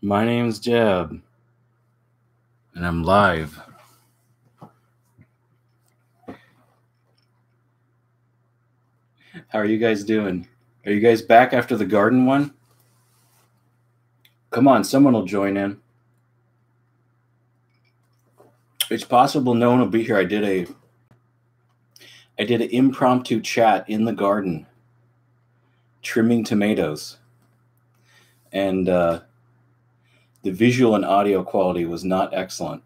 My name's Jeb, and I'm live. How are you guys doing? Are you guys back after the garden one? Come on, someone will join in. It's possible no one will be here. I did an impromptu chat in the garden, trimming tomatoes, and the visual and audio quality was not excellent.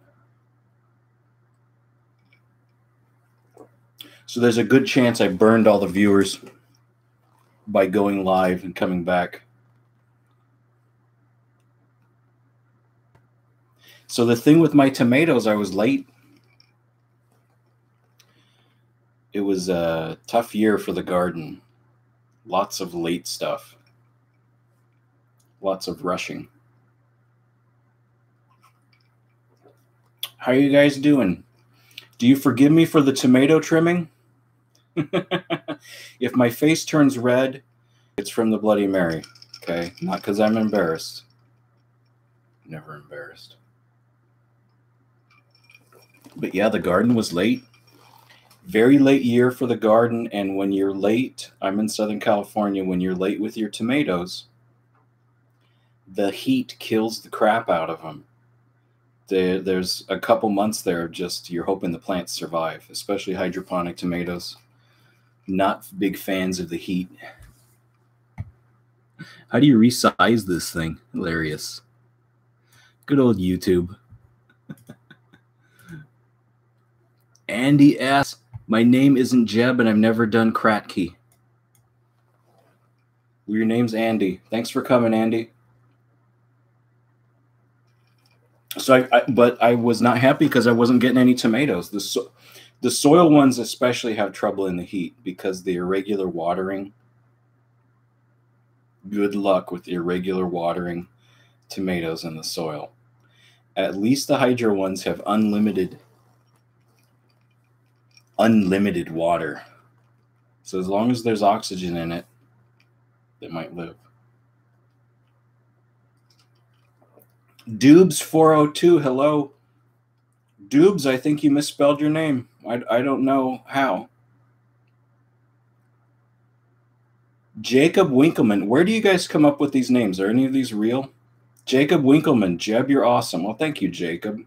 So there's a good chance I burned all the viewers by going live and coming back. So the thing with my tomatoes, I was late. It was a tough year for the garden. Lots of late stuff. Lots of rushing. How are you guys doing? Do you forgive me for the tomato trimming? If my face turns red, it's from the Bloody Mary. Okay? Not because I'm embarrassed. Never embarrassed. But yeah, the garden was late. Very late year for the garden. And when you're late, I'm in Southern California, when you're late with your tomatoes, the heat kills the crap out of them. There's a couple months there, just you're hoping the plants survive, especially hydroponic tomatoes. Not big fans of the heat. How do you resize this thing? Hilarious. Good old YouTube. Andy asks, my name isn't Jeb and I've never done Kratky. Well, your name's Andy. Thanks for coming, Andy. So but I was not happy because I wasn't getting any tomatoes. The soil ones especially have trouble in the heat because the irregular watering. Good luck with irregular watering tomatoes in the soil. At least the hydro ones have unlimited water. So as long as there's oxygen in it, they might live. Dubes402, hello. Dubes, I think you misspelled your name. I don't know how. Jacob Winkleman. Where do you guys come up with these names? Are any of these real? Jacob Winkleman. Jeb, you're awesome. Well, thank you, Jacob.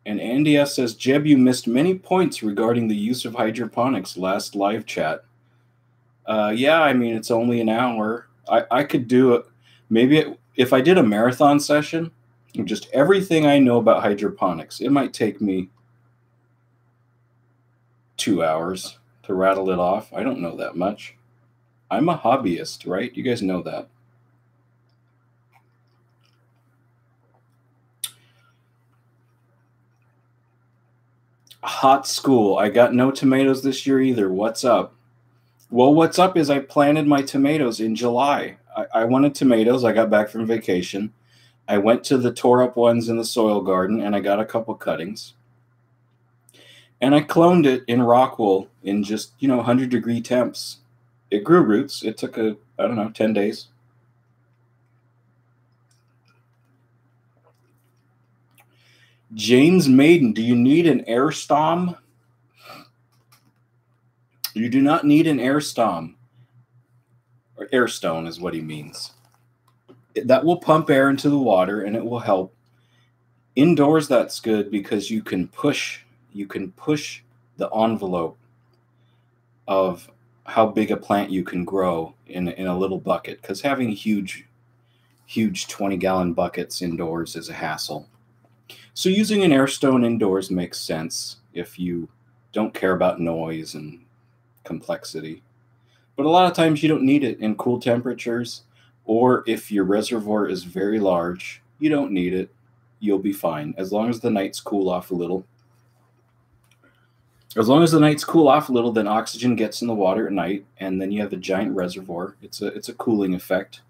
And Andy S. says, Jeb, you missed many points regarding the use of hydroponics last live chat. Yeah, I mean, it's only an hour. I could do it. Maybe if I did a marathon session, just everything I know about hydroponics, it might take me 2 hours to rattle it off. I don't know that much. I'm a hobbyist, right? You guys know that. Hot school. I got no tomatoes this year either. What's up? Well, what's up is I planted my tomatoes in July. I wanted tomatoes. I got back from vacation. I went to the tore up ones in the soil garden and I got a couple cuttings. And I cloned it in rock wool in just, 100-degree temps. It grew roots. It took 10 days. James Maiden, do you need an air stom? You do not need an air stom. Or air stone is what he means. That will pump air into the water and it will help. Indoors, that's good because you can push the envelope of how big a plant you can grow in a little bucket, because having huge 20-gallon buckets indoors is a hassle. So using an air stone indoors makes sense if you don't care about noise and complexity. But a lot of times you don't need it in cool temperatures, or if your reservoir is very large, you don't need it. You'll be fine as long as the nights cool off a little. As long as the nights cool off a little, then oxygen gets in the water at night, and then you have a giant reservoir. It's a cooling effect.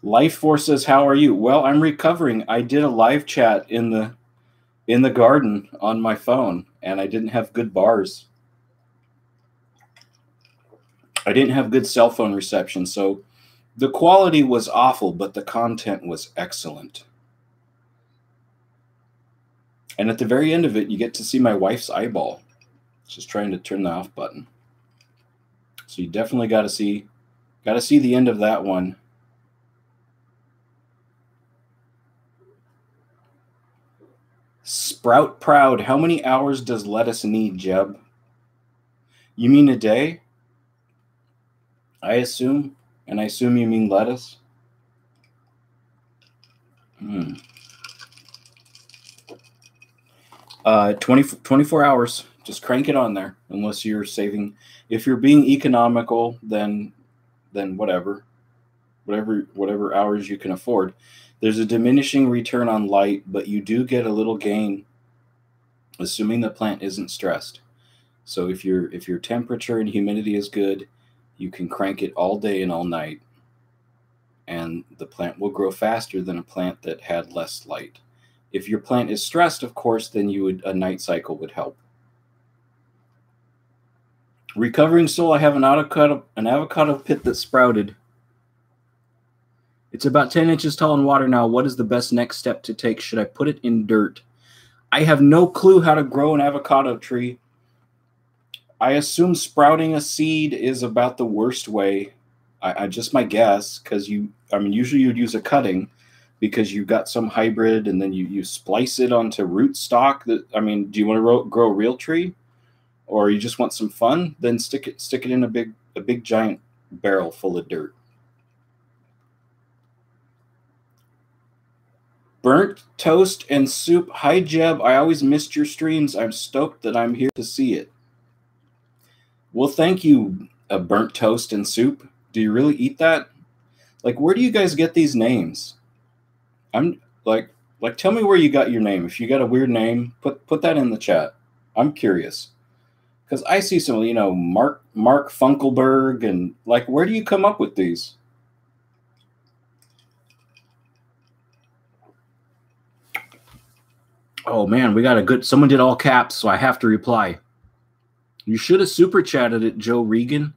Life Force says, how are you? Well, I'm recovering. I did a live chat in the garden on my phone, and I didn't have good bars. I didn't have good cell phone reception, so the quality was awful, but the content was excellent. And at the very end of it, you get to see my wife's eyeball. Just trying to turn the off button. So you definitely got to see the end of that one. Sprout Proud. How many hours does lettuce need, Jeb? You mean a day? I assume. And I assume you mean lettuce? 24 hours. Just crank it on there. Unless you're saving. If you're being economical, then whatever hours you can afford. There's a diminishing return on light, but you do get a little gain, assuming the plant isn't stressed. So if your temperature and humidity is good, you can crank it all day and all night, and the plant will grow faster than a plant that had less light. If your plant is stressed, of course, then a night cycle would help. Recovering soul. I have an avocado pit that sprouted. It's about 10 inches tall in water now. What is the best next step to take? Should I put it in dirt? I have no clue how to grow an avocado tree. I assume sprouting a seed is about the worst way. I just my guess, because usually you'd use a cutting because you've got some hybrid and then you splice it onto root stock. Do you want to grow a real tree, or you just want some fun? Then stick it in a big giant barrel full of dirt. Burnt toast and soup. Hi, Jeb. I always missed your streams. I'm stoked that I'm here to see it. Well, thank you, burnt toast and soup. Do you really eat that? Like, where do you guys get these names? I'm like, tell me where you got your name. If you got a weird name, put that in the chat. I'm curious. Because I see some, Mark Funkelberg, and like, where do you come up with these? Oh man, we got someone did all caps, so I have to reply. You should have super chatted it, Joe Regan.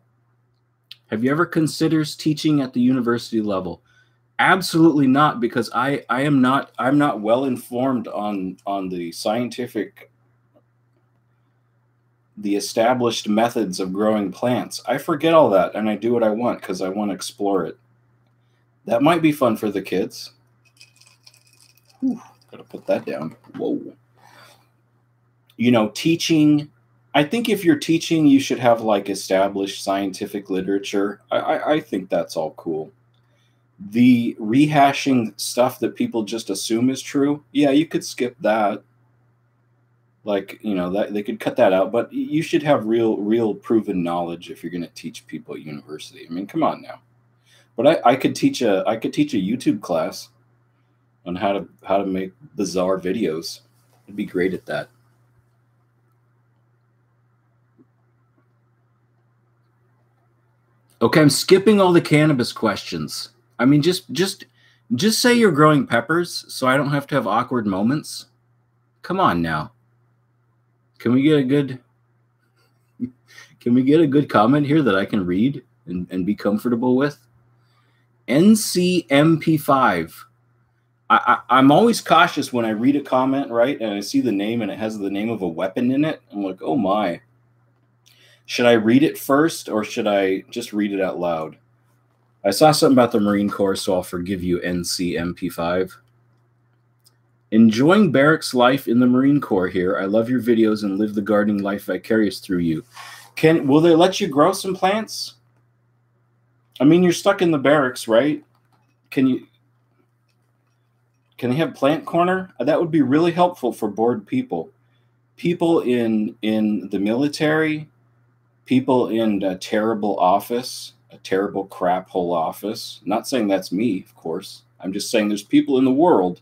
Have you ever considered teaching at the university level? Absolutely not, because I'm not well informed on the scientific, the established methods of growing plants. I forget all that, and I do what I want because I want to explore it. That might be fun for the kids. Whew. Gotta put that down. Whoa. Teaching. I think if you're teaching, you should have like established scientific literature. I think that's all cool. The rehashing stuff that people just assume is true, yeah, you could skip that. Like, that they could cut that out, but you should have real proven knowledge if you're going to teach people at university. I mean, come on now. But I could teach a YouTube class on how to make bizarre videos. I'd be great at that. Okay, I'm skipping all the cannabis questions. I mean, just say you're growing peppers so I don't have to have awkward moments. Come on now. Can we get a good comment here that I can read and be comfortable with? NCMP5. I'm always cautious when I read a comment, right? And I see the name and it has the name of a weapon in it. I'm like, oh my. Should I read it first or should I just read it out loud? I saw something about the Marine Corps, so I'll forgive you, NCMP5. Enjoying barracks life in the Marine Corps here. I love your videos and live the gardening life vicarious through you. Will they let you grow some plants? I mean, you're stuck in the barracks, right? Can they have plant corner? That would be really helpful for bored people. People in the military, people in a terrible office, a terrible crap hole office. Not saying that's me, of course. I'm just saying there's people in the world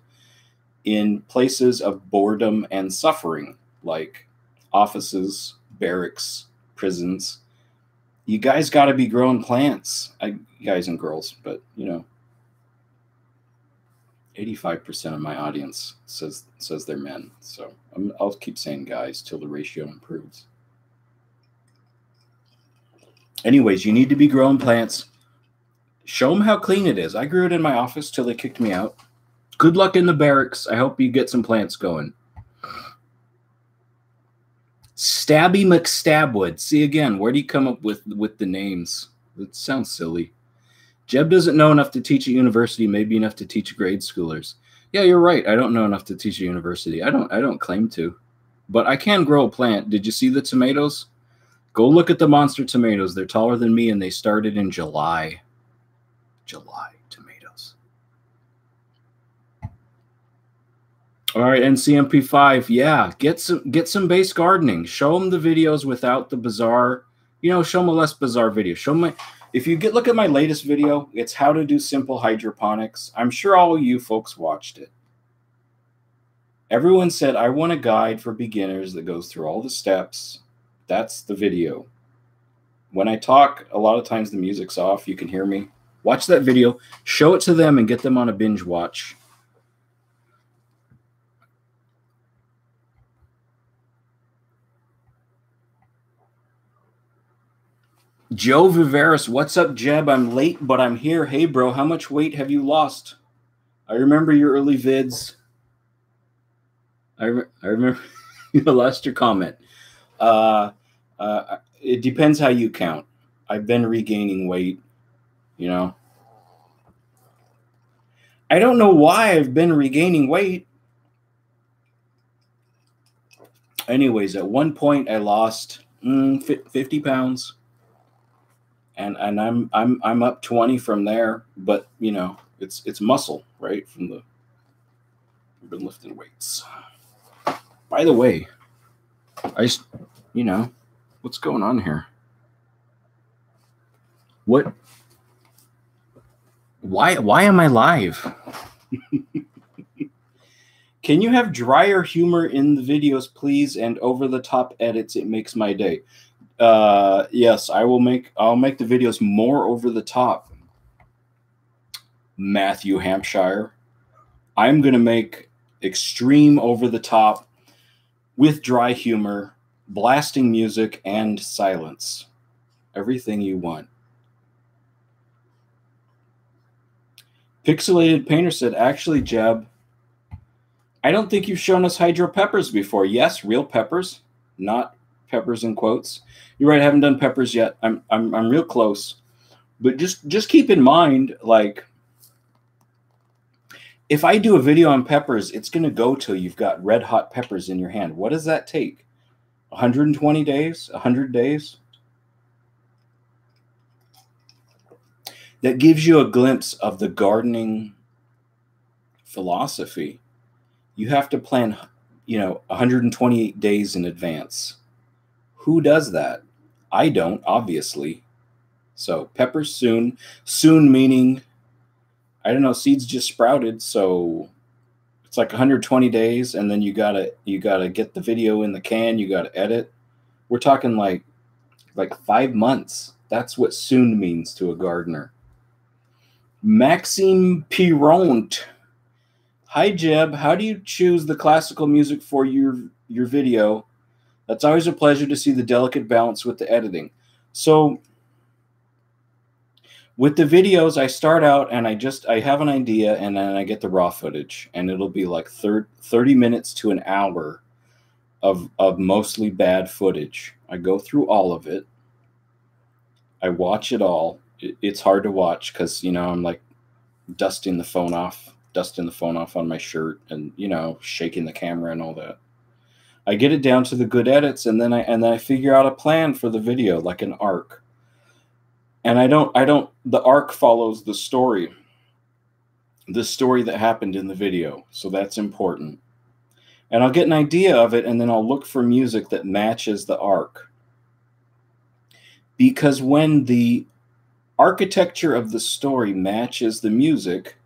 in places of boredom and suffering, like offices, barracks, prisons. You guys got to be growing plants, guys and girls, but 85% of my audience says they're men, so I'll keep saying guys till the ratio improves. Anyways, you need to be growing plants. Show them how clean it is. I grew it in my office till they kicked me out. Good luck in the barracks. I hope you get some plants going. Stabby McStabwood. See again, where do you come up with the names? It sounds silly. Jeb doesn't know enough to teach at university, maybe enough to teach grade schoolers. Yeah, you're right. I don't know enough to teach at university. I don't claim to. But I can grow a plant. Did you see the tomatoes? Go look at the monster tomatoes. They're taller than me, and they started in July. July tomatoes. All right, NCMP5. Yeah, get some base gardening. Show them the videos without the bizarre. Show them a less bizarre video. Show them if you look at my latest video, it's how to do simple hydroponics. I'm sure all of you folks watched it. Everyone said, I want a guide for beginners that goes through all the steps. That's the video. When I talk, a lot of times the music's off. You can hear me. Watch that video. Show it to them and get them on a binge watch. Joe Viveris, what's up, Jeb? I'm late, but I'm here. Hey, bro, how much weight have you lost? I remember your early vids. I remember you lost your comment. It depends how you count. I've been regaining weight, I don't know why I've been regaining weight. Anyways, at one point I lost 50 pounds. And I'm up 20 from there, but it's muscle, right? I've been lifting weights. By the way, what's going on here? Why am I live? Can you have drier humor in the videos, please? And over the top edits, it makes my day. Yes, I'll make the videos more over the top. Matthew Hampshire. I'm going to make extreme over the top with dry humor, blasting music, and silence. Everything you want. Pixelated Painter said, actually, Jeb, I don't think you've shown us hydro peppers before. Yes, real peppers, not peppers in quotes. You're right, I haven't done peppers yet. I'm real close. But just keep in mind, like, if I do a video on peppers, it's going to go till you've got red hot peppers in your hand. What does that take? 120 days? 100 days? That gives you a glimpse of the gardening philosophy. You have to plan, 128 days in advance. Who does that? I don't, obviously. So peppers soon. Soon meaning, I don't know, seeds just sprouted, so it's like 120 days, and then you gotta get the video in the can, you gotta edit. We're talking like 5 months. That's what soon means to a gardener. Maxime Piront. Hi, Jeb. How do you choose the classical music for your video? That's always a pleasure to see the delicate balance with the editing. So with the videos, I start out and I have an idea, and then I get the raw footage, and it'll be like 30 minutes to an hour of mostly bad footage. I go through all of it. I watch it all. It's hard to watch because, I'm like dusting the phone off on my shirt and, shaking the camera and all that. I get it down to the good edits, and then I figure out a plan for the video, like an arc. And the arc follows the story that happened in the video. So that's important. And I'll get an idea of it, and then I'll look for music that matches the arc. Because when the architecture of the story matches the music,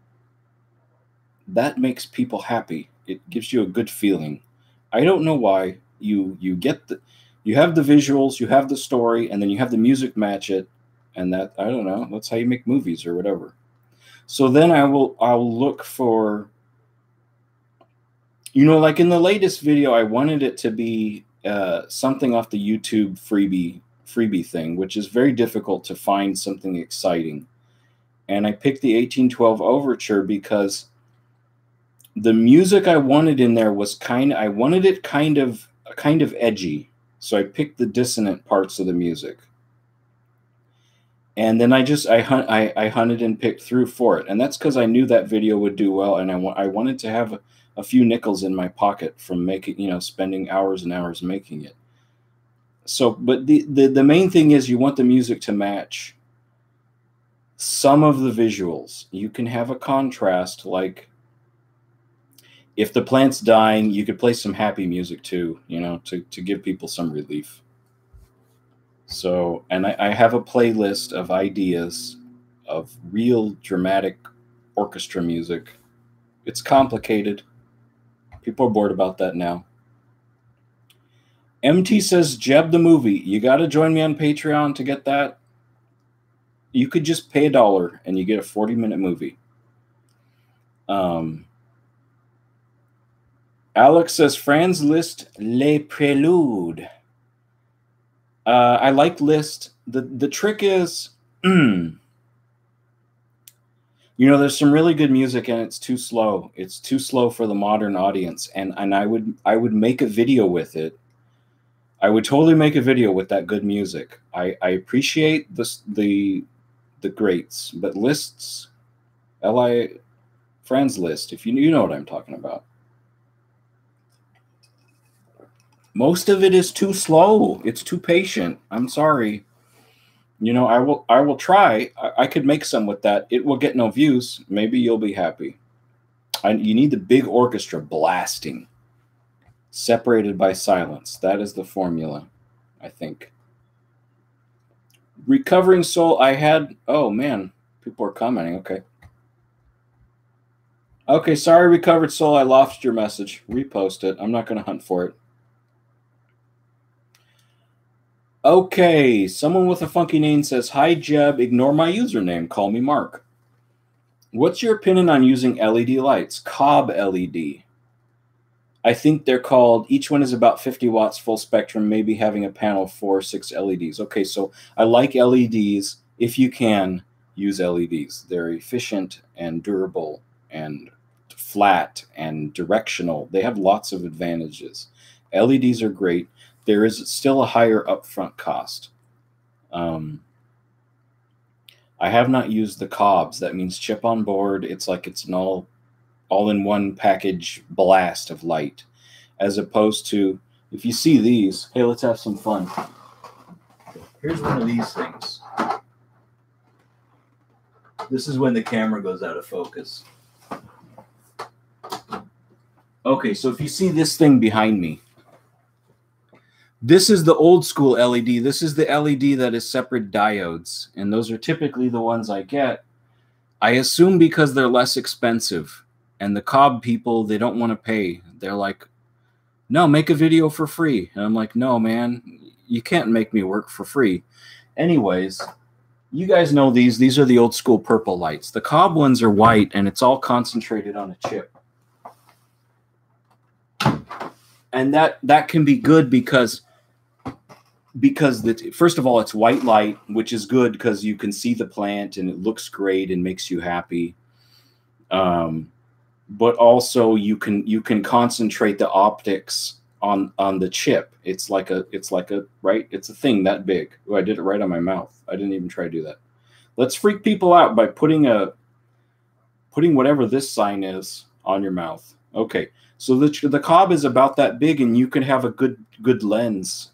that makes people happy. It gives you a good feeling. I don't know why. You have the visuals, you have the story, and then you have the music match it, and that, I don't know, that's how you make movies or whatever. So then I'll look for, like in the latest video, I wanted it to be something off the YouTube freebie freebie thing, which is very difficult to find something exciting. And I picked the 1812 Overture because the music I wanted in there was I wanted it kind of edgy. So I picked the dissonant parts of the music. And then I hunted and picked through for it. And that's because I knew that video would do well. And I wanted to have a few nickels in my pocket from making, spending hours and hours making it. So, but the main thing is you want the music to match some of the visuals. You can have a contrast, like if the plant's dying, you could play some happy music too, to give people some relief. So, and I have a playlist of ideas of real dramatic orchestra music. It's complicated. People are bored about that now. MT says, Jeb the movie. You got to join me on Patreon to get that. You could just pay $1 and you get a 40-minute movie. Alex says, Franz Liszt, Les Préludes. I like Liszt. The trick is, there's some really good music and it's too slow. It's too slow for the modern audience. And I would make a video with it. I would totally make a video with that good music. I appreciate the greats, but Liszt's, Franz Liszt, if you know what I'm talking about. Most of it is too slow. It's too patient. I'm sorry. I will try. I could make some with that. It will get no views. Maybe you'll be happy. You need the big orchestra blasting, separated by silence. That is the formula, I think. Recovering Soul, oh man, people are commenting. Okay, sorry, Recovered Soul, I lost your message. Repost it. I'm not going to hunt for it. Okay, someone with a funky name says, Hi, Jeb, ignore my username. Call me Mark. What's your opinion on using LED lights? Cobb LED. I think they're called, each one is about 50 watts full spectrum, maybe having a panel of 4 or 6 LEDs. Okay, so I like LEDs. If you can, use LEDs. They're efficient and durable and flat and directional. They have lots of advantages. LEDs are great. There is still a higher upfront cost. I have not used the Cobbs. That means chip on board. It's like it's an all-in-one package blast of light, as opposed to, if you see these, hey, let's have some fun. Here's one of these things. This is when the camera goes out of focus. Okay, so if you see this thing behind me, this is the old school LED. This is the LED that is separate diodes, and those are typically the ones I get. I assume because they're less expensive, and the Cobb people, they don't want to pay. They're like, no, make a video for free. And I'm like, no, man, you can't make me work for free. Anyways, you guys know these. These are the old school purple lights. The Cobb ones are white, and it's all concentrated on a chip. And that can be good because first of all, it's white light, which is good because you can see the plant and it looks great and makes you happy. But also you can concentrate the optics on the chip. It's like a right. It's a thing that big. Oh, I did it right on my mouth. I didn't even try to do that. Let's freak people out by putting whatever this sign is on your mouth. Okay. So the Cobb is about that big, and you can have a good lens.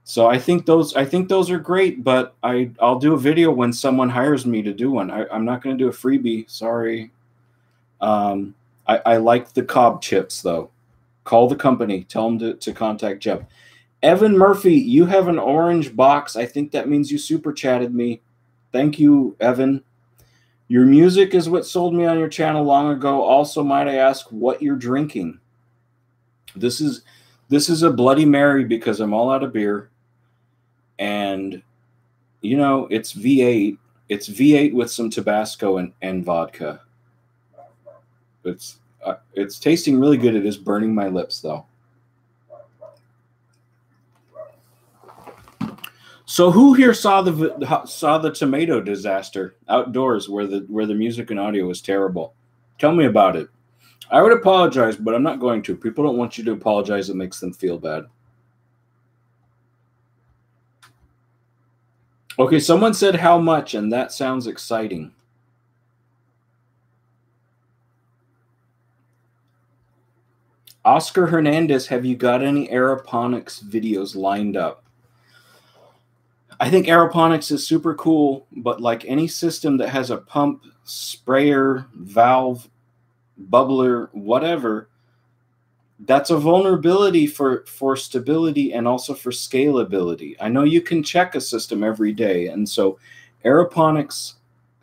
So I think those are great, but I'll do a video when someone hires me to do one. I'm not going to do a freebie. Sorry. I like the Cobb chips though. Call the company. Tell them to contact Jeb. Evan Murphy, you have an orange box. I think that means you super chatted me. Thank you, Evan. Your music is what sold me on your channel long ago. Also, might I ask what you're drinking? This is a Bloody Mary because I'm all out of beer. And, it's V8. It's V8 with some Tabasco and vodka. It's tasting really good. It is burning my lips, though. So who here saw the tomato disaster outdoors where the music and audio was terrible? Tell me about it. I would apologize, but I'm not going to. People don't want you to apologize. It makes them feel bad. Okay, someone said how much, and that sounds exciting. Oscar Hernandez, have you got any aeroponics videos lined up? I think aeroponics is super cool, but like any system that has a pump, sprayer, valve, bubbler, whatever, that's a vulnerability for stability and also for scalability. I know you can check a system every day, and so aeroponics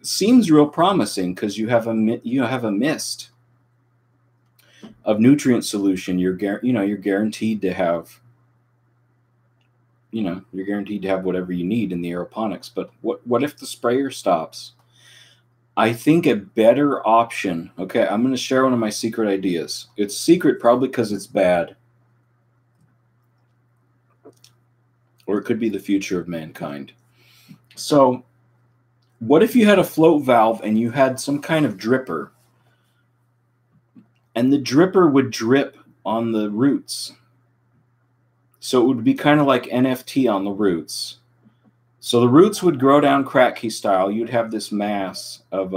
seems real promising because you have a mist of nutrient solution. You're guaranteed to have whatever you need in the aeroponics. But what if the sprayer stops? I think a better option. Okay, I'm going to share one of my secret ideas. It's secret probably because it's bad, or it could be the future of mankind. So what if you had a float valve and you had some kind of dripper, and the dripper would drip on the roots? So it would be kind of like NFT on the roots. So the roots would grow down Kratky style. You'd have this mass of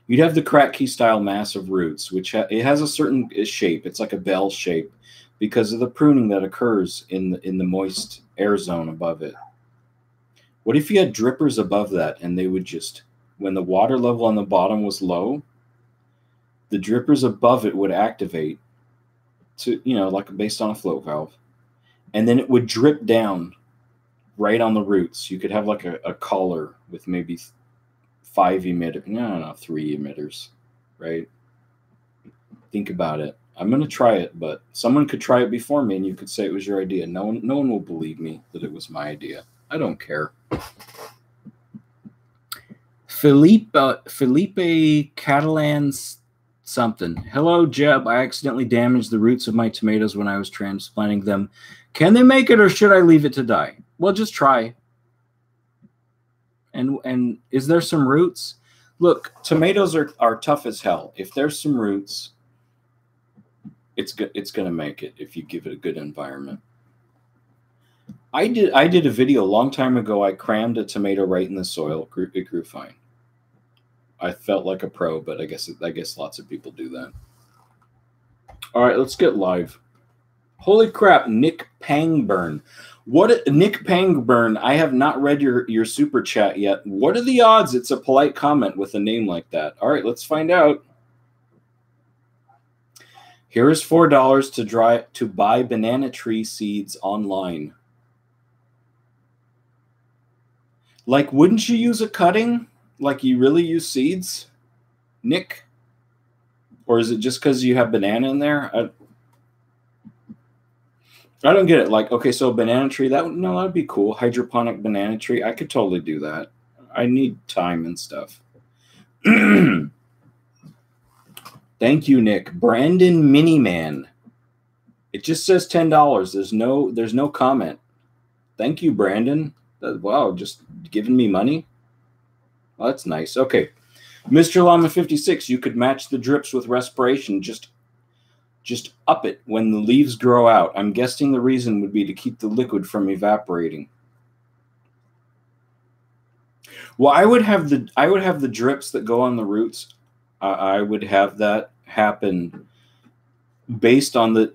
you'd have the Kratky style mass of roots, which it has a certain shape. It's like a bell shape because of the pruning that occurs in the moist air zone above it. What if you had drippers above that, and they would just, when the water level on the bottom was low, the drippers above it would activate to, like based on a float valve, and then it would drip down right on the roots. You could have like a collar with maybe 3 emitters, right? Think about it. I'm going to try it, but someone could try it before me and you could say it was your idea. No one will believe me that it was my idea. I don't care. Felipe Catalan's something. Hello, Jeb. I accidentally damaged the roots of my tomatoes when I was transplanting them. Can they make it, or should I leave it to die? Well, just try. And is there some roots? Look, tomatoes are tough as hell. If there's some roots, it's going to make it if you give it a good environment. I did a video a long time ago. I crammed a tomato right in the soil. It grew fine. I felt like a pro, but I guess lots of people do that. All right, let's get live. Holy crap, Nick Pangburn. Nick Pangburn, I have not read your super chat yet. What are the odds it's a polite comment with a name like that? All right, let's find out. Here is $4 to buy banana tree seeds online. Like, wouldn't you use a cutting? Like, you really use seeds, Nick? Or is it just because you have banana in there? I don't get it. Like, okay, so a banana tree, that would be cool. Hydroponic banana tree, I could totally do that. I need time and stuff. Thank you, Nick. Brandon Miniman. It just says $10. There's no comment. Thank you, Brandon. Wow, just giving me money. Well, that's nice. Okay. Mr. Llama 56, you could match the drips with respiration. Just up it when the leaves grow out. I'm guessing the reason would be to keep the liquid from evaporating. Well, I would have the drips that go on the roots. I would have that happen based on the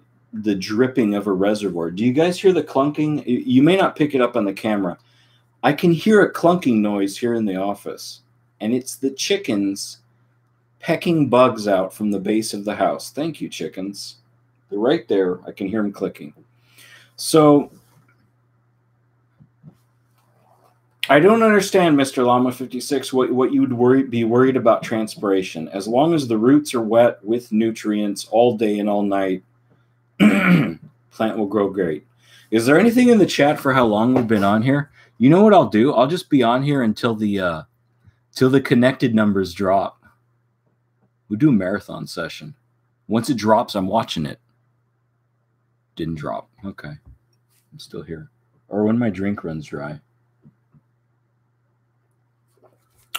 dripping of a reservoir. Do you guys hear the clunking? You may not pick it up on the camera. I can hear a clunking noise here in the office, and it's the chickens pecking bugs out from the base of the house. Thank you, chickens. They're right there. I can hear them clicking. So I don't understand, Mr. Llama 56, what you would be worried about transpiration. As long as the roots are wet with nutrients all day and all night, plant will grow great. Is there anything in the chat for how long we've been on here? You know what I'll do? I'll just be on here until the connected numbers drop. We do a marathon session. Once it drops, I'm watching it. Didn't drop. Okay. I'm still here. or when my drink runs dry.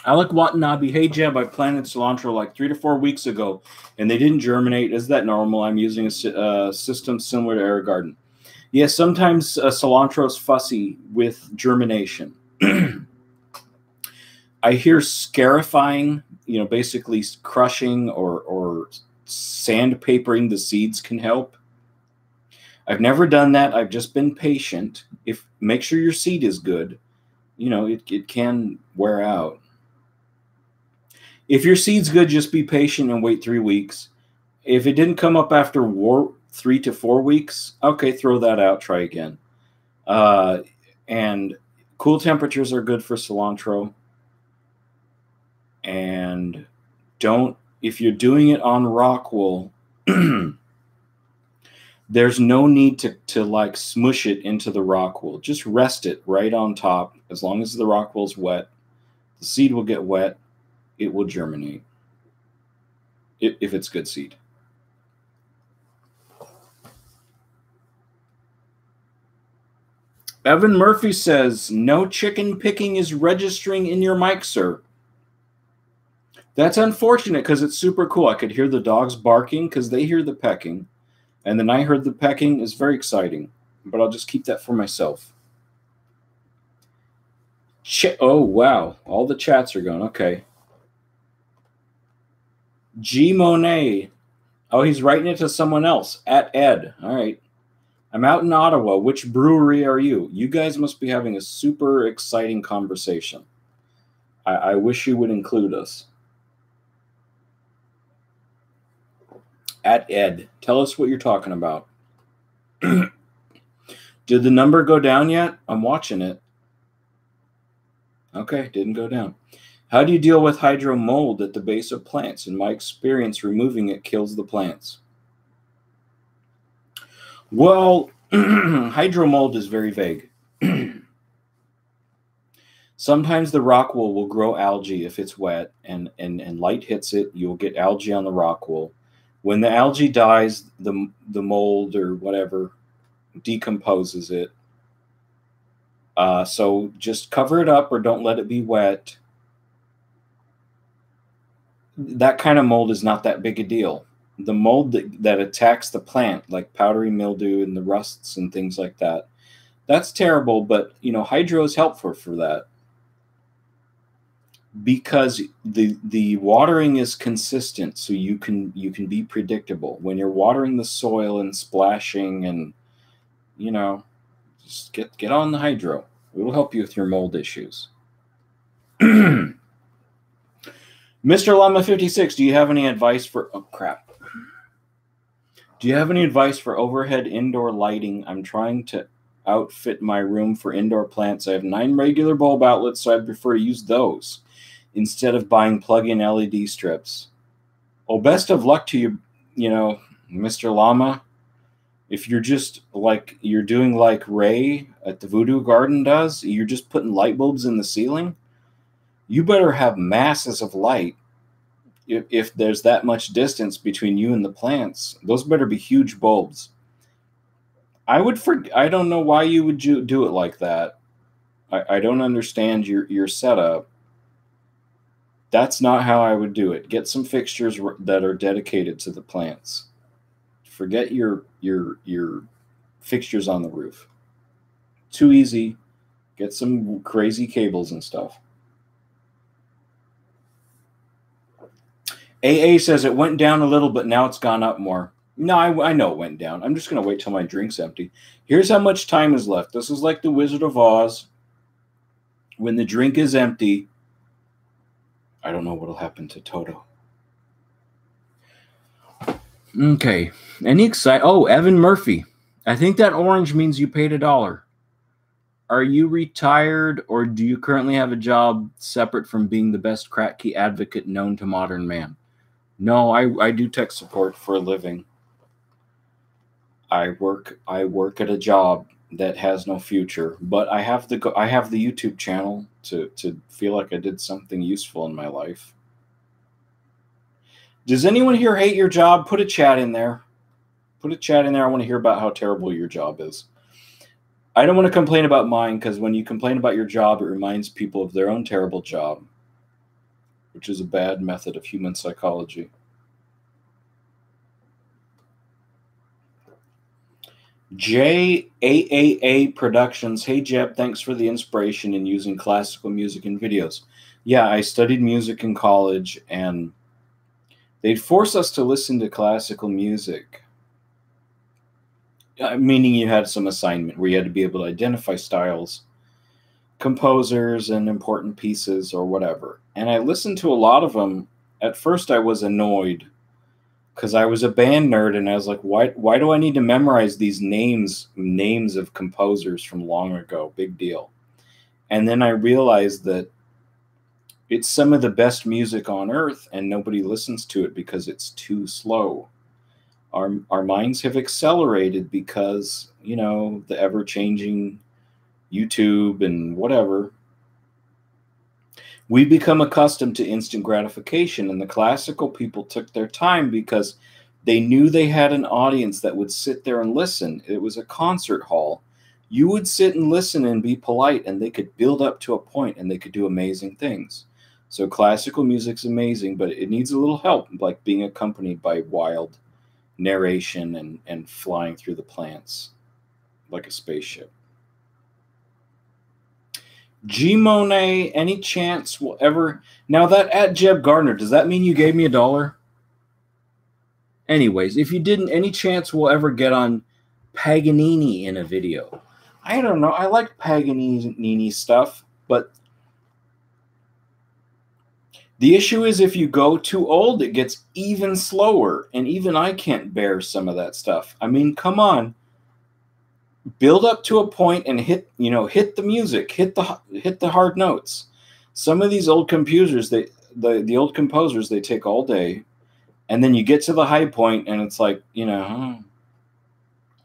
Alec Watanabe, hey Jeb, I planted cilantro like 3 to 4 weeks ago, and they didn't germinate. Is that normal? I'm using a system similar to Air Garden. Yes, sometimes cilantro is fussy with germination. I hear scarifying, basically crushing or sandpapering the seeds can help. I've never done that. I've just been patient. Make sure your seed is good. It can wear out. If your seed's good, just be patient and wait 3 weeks. If it didn't come up after 3 to 4 weeks, okay, throw that out, try again. And cool temperatures are good for cilantro. And if you're doing it on rock wool, there's no need to like smush it into the rock wool. Just rest it right on top. As long as the rock wool's wet, the seed will get wet. It will germinate if it's good seed. Evan Murphy says, no chicken picking is registering in your mic, sir. That's unfortunate because it's super cool. I could hear the dogs barking because they hear the pecking. And then I heard the pecking. Is very exciting. But I'll just keep that for myself. Oh, wow. All the chats are going. Okay. G. Monet. Oh, he's writing it to someone else. At Ed. All right. I'm out in Ottawa. Which brewery are you? You guys must be having a super exciting conversation. I wish you would include us. At Ed. Tell us what you're talking about. Did the number go down yet? I'm watching it. Okay, didn't go down. How do you deal with hydro mold at the base of plants? In my experience, removing it kills the plants. Well, hydro mold is very vague. Sometimes the rock wool will grow algae if it's wet and light hits it, you'll get algae on the rock wool. When the algae dies, the mold or whatever decomposes it. So just cover it up or don't let it be wet. That kind of mold is not that big a deal. The mold that attacks the plant, like powdery mildew and the rusts and things like that, that's terrible, but hydro is helpful for that because the watering is consistent, so you can be predictable when you're watering the soil and splashing and just get on the hydro. It will help you with your mold issues. Mr. Llama 56, do you have any advice for Do you have any advice for overhead indoor lighting? I'm trying to outfit my room for indoor plants. I have 9 regular bulb outlets, so I'd prefer to use those instead of buying plug-in LED strips. Well, best of luck to you, Mr. Llama. If you're just you're doing like Ray at the Voodoo Garden does, you're just putting light bulbs in the ceiling, you better have masses of light. If there's that much distance between you and the plants, those better be huge bulbs. I don't know why you would do it like that. I don't understand your setup. That's not how I would do it. Get some fixtures that are dedicated to the plants. Forget your fixtures on the roof. Too easy. Get some crazy cables and stuff. AA says it went down a little, but now it's gone up more. No, I know it went down. I'm just going to wait till my drink's empty. Here's how much time is left. This is like the Wizard of Oz. When the drink is empty, I don't know what'll happen to Toto. Okay. Evan Murphy. I think that orange means you paid $1. Are you retired or do you currently have a job separate from being the best crack key advocate known to modern man? No, I do tech support for a living. I work at a job that has no future, but I have the YouTube channel to feel like I did something useful in my life. Does anyone here hate your job? Put a chat in there. I want to hear about how terrible your job is. I don't want to complain about mine, because when you complain about your job, it reminds people of their own terrible job, which is a bad method of human psychology. JAAA Productions. Hey, Jeb, thanks for the inspiration in using classical music in videos. Yeah, I studied music in college, and they'd force us to listen to classical music. Meaning you had some assignment where you had to be able to identify styles, composers, and important pieces or whatever. And I listened to a lot of them. At first, I was annoyed because I was a band nerd, and I was like, why do I need to memorize these names of composers from long ago? Big deal. And then I realized that it's some of the best music on earth, and nobody listens to it because it's too slow. Our minds have accelerated because, the ever-changing YouTube and whatever. We become accustomed to instant gratification, and the classical people took their time because they knew they had an audience that would sit there and listen. It was a concert hall. You would sit and listen and be polite, and they could build up to a point, and they could do amazing things. So classical music's amazing, but it needs a little help, like being accompanied by wild narration and flying through the plants like a spaceship. G Monet, any chance will ever... Now that at Jeb Gardner, does that mean you gave me $1? Anyways, if you didn't, any chance we'll ever get on Paganini in a video? I don't know. I like Paganini stuff, but the issue is if you go too old, it gets even slower, and even I can't bear some of that stuff. I mean, come on. Build up to a point and hit the music, hit the hard notes. Some of these old composers, the old composers, they take all day, and then you get to the high point, and it's like, I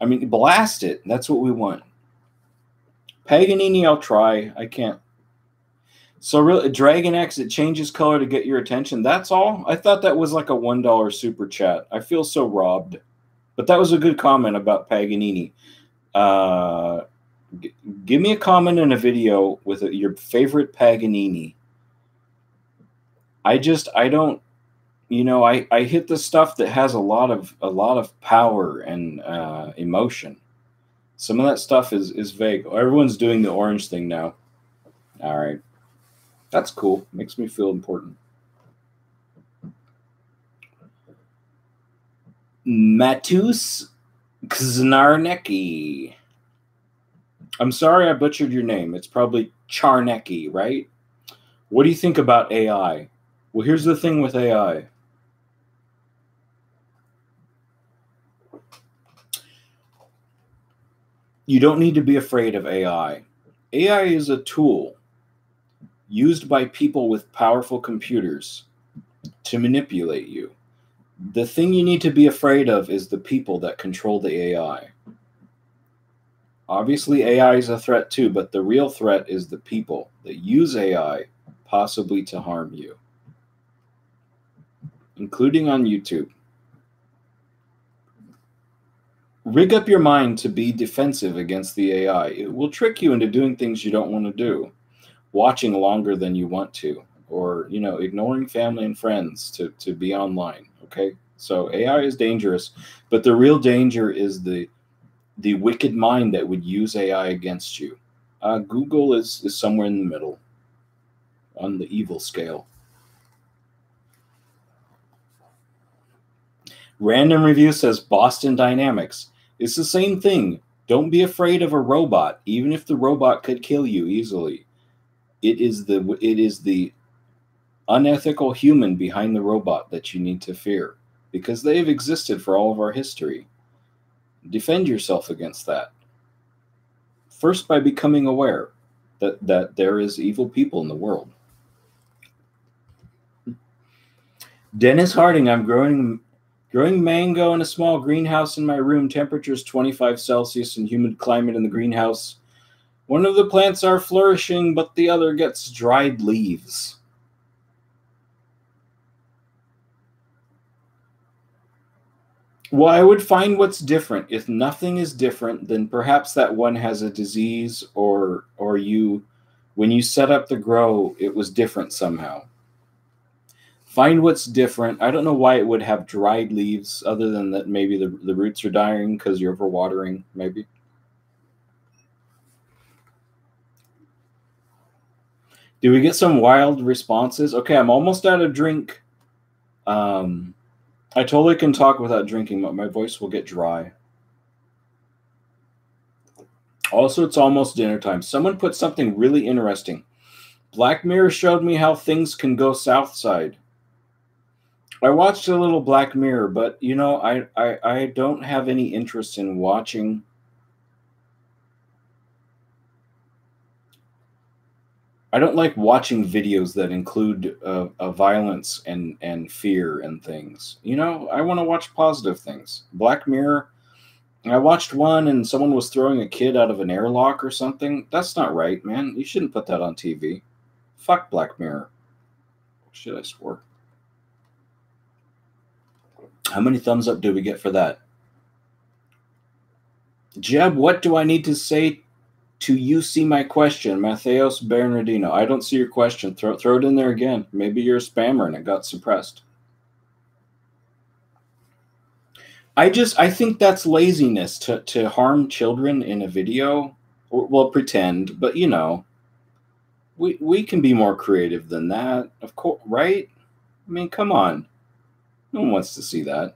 mean, blast it. That's what we want. Paganini, I'll try. I can't. So really, Dragon X, it changes color to get your attention. That's all? I thought that was like a $1 super chat. I feel so robbed. But that was a good comment about Paganini. Give me a comment in a video with your favorite Paganini. I don't, I hit the stuff that has a lot of power and emotion. Some of that stuff is vague. Everyone's doing the orange thing now. All right. That's cool. Makes me feel important. Matus Knarnecki. I'm sorry I butchered your name. It's probably Charnecki, right? What do you think about AI? Well, here's the thing with AI. You don't need to be afraid of AI. AI is a tool used by people with powerful computers to manipulate you. The thing you need to be afraid of is the people that control the AI. Obviously, AI is a threat too, but the real threat is the people that use AI possibly to harm you, including on YouTube. Rig up your mind to be defensive against the AI. It will trick you into doing things you don't want to do, watching longer than you want to, or ignoring family and friends to be online. Okay, so AI is dangerous, but the real danger is the wicked mind that would use AI against you. Google is somewhere in the middle on the evil scale. Random Review says Boston Dynamics. It's the same thing. Don't be afraid of a robot, even if the robot could kill you easily. It is the unethical human behind the robot that you need to fear, because they have existed for all of our history. Defend yourself against that. First, by becoming aware that there is evil people in the world. Dennis Harding, I'm growing mango in a small greenhouse in my room. Temperatures 25 Celsius and humid climate in the greenhouse. One of the plants are flourishing, but the other gets dried leaves. Well, I would find what's different. If nothing is different, then perhaps that one has a disease, or you, when you set up the grow, it was different somehow. Find what's different. I don't know why it would have dried leaves, other than that maybe the roots are dying because you're overwatering, maybe. Do we get some wild responses? Okay, I'm almost out of drink. I totally can talk without drinking, but my voice will get dry. Also, it's almost dinner time. Someone put something really interesting. Black Mirror showed me how things can go south side. I watched a little Black Mirror, but you know, I don't have any interest in watching. I don't like watching videos that include violence and fear and things. You know, I want to watch positive things. Black Mirror. I watched one and someone was throwing a kid out of an airlock or something. That's not right, man. You shouldn't put that on TV. Fuck Black Mirror. Shit, I swore. How many thumbs up do we get for that? Jeb, what do I need to say to you see my question? Matheos Bernardino. I don't see your question. Throw it in there again. Maybe you're a spammer and it got suppressed. I think that's laziness to harm children in a video. Well, pretend, but you know, we can be more creative than that, of course, right? I mean, come on. No one wants to see that.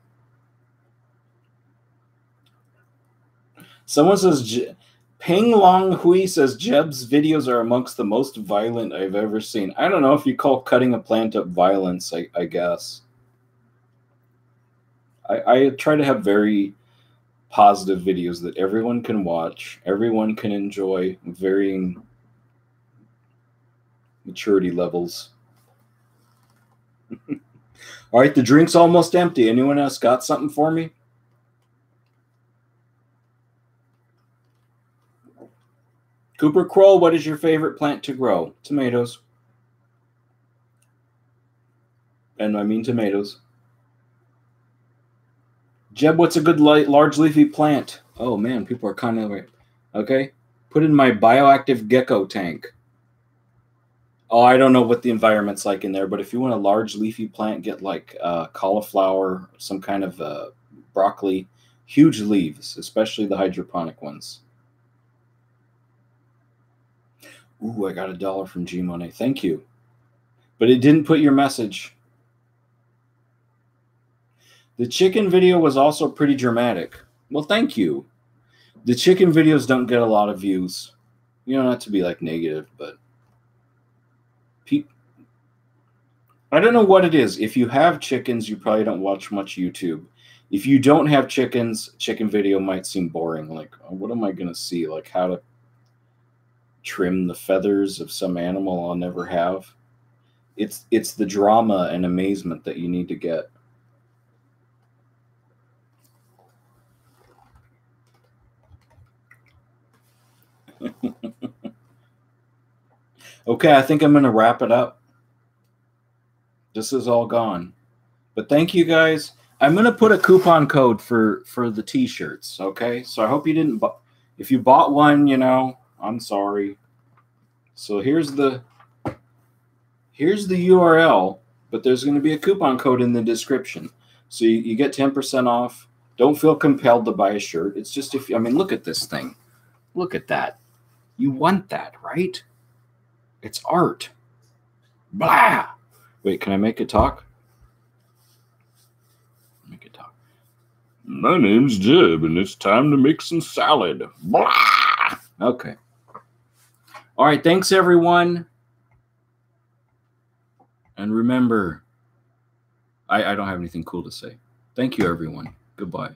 Someone says, Peng Long Hui says, Jeb's videos are amongst the most violent I've ever seen. I don't know if you call cutting a plant up violence, I guess. I try to have very positive videos that everyone can watch, everyone can enjoy, varying maturity levels. All right, the drink's almost empty. Anyone else got something for me? Cooper Kroll, what is your favorite plant to grow? Tomatoes. And I mean tomatoes. Jeb, what's a good large leafy plant? Oh man, people are kind of like, okay. Put in my bioactive gecko tank. Oh, I don't know what the environment's like in there, but if you want a large leafy plant, get like cauliflower, some kind of broccoli, huge leaves, especially the hydroponic ones. Ooh, I got $1 from G Money. Thank you. But it didn't put your message. The chicken video was also pretty dramatic. Well, thank you. The chicken videos don't get a lot of views. You know, not to be like negative, but I don't know what it is. If you have chickens, you probably don't watch much YouTube. If you don't have chickens, chicken video might seem boring. Like, what am I going to see? Like how to trim the feathers of some animal I'll never have. It's the drama and amazement that you need to get. Okay, I think I'm going to wrap it up. This is all gone. But thank you guys. I'm going to put a coupon code for the t-shirts, okay? So I hope you didn't if you bought one, you know, I'm sorry. So here's the URL, but there's going to be a coupon code in the description. So you get 10% off. Don't feel compelled to buy a shirt. It's just I mean, look at this thing. Look at that. You want that, right? It's art. Blah. Wait, can I make it talk? Make it talk. My name's Jeb, and it's time to make some salad. Blah. Okay. All right, thanks, everyone. And remember, I don't have anything cool to say. Thank you, everyone. Goodbye.